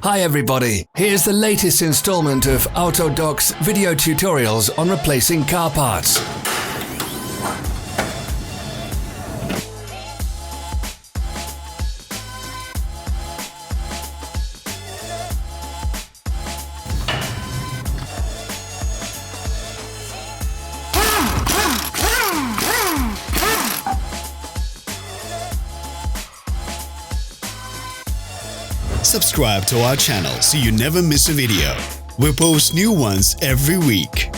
Hi everybody, here's the latest installment of Autodoc's video tutorials on replacing car parts. Subscribe to our channel so you never miss a video. We post new ones every week.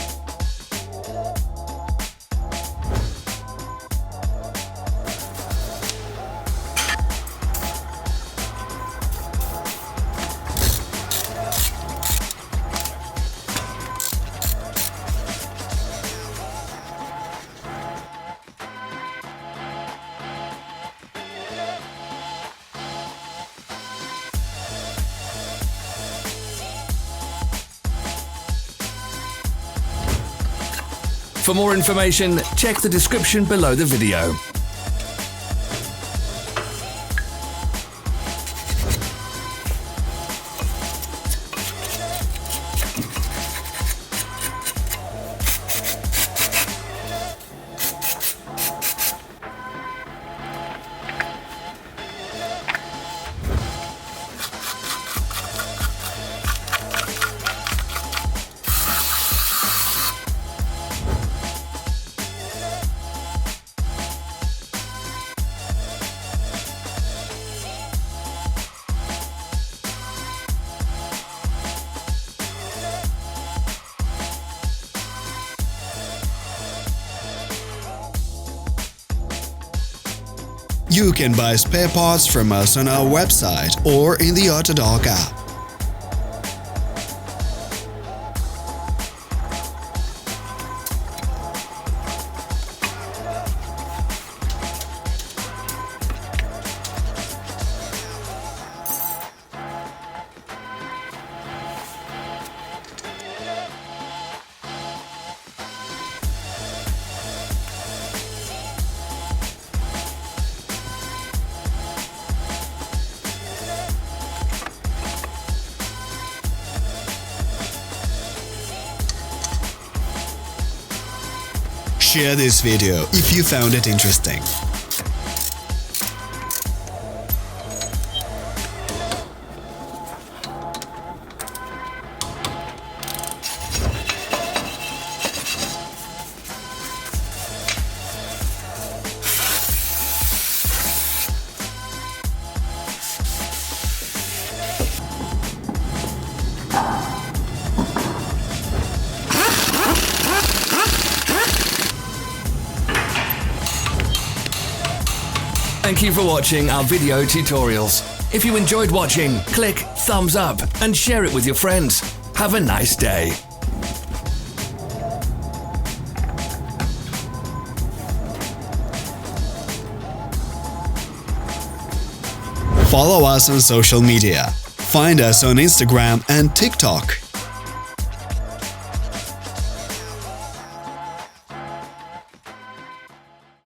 For more information, check the description below the video. You can buy spare parts from us on our website or in the Autodoc app. Share this video if you found it interesting. Thank you for watching our video tutorials. If you enjoyed watching, click thumbs up and share it with your friends. Have a nice day. Follow us on social media. Find us on Instagram and TikTok.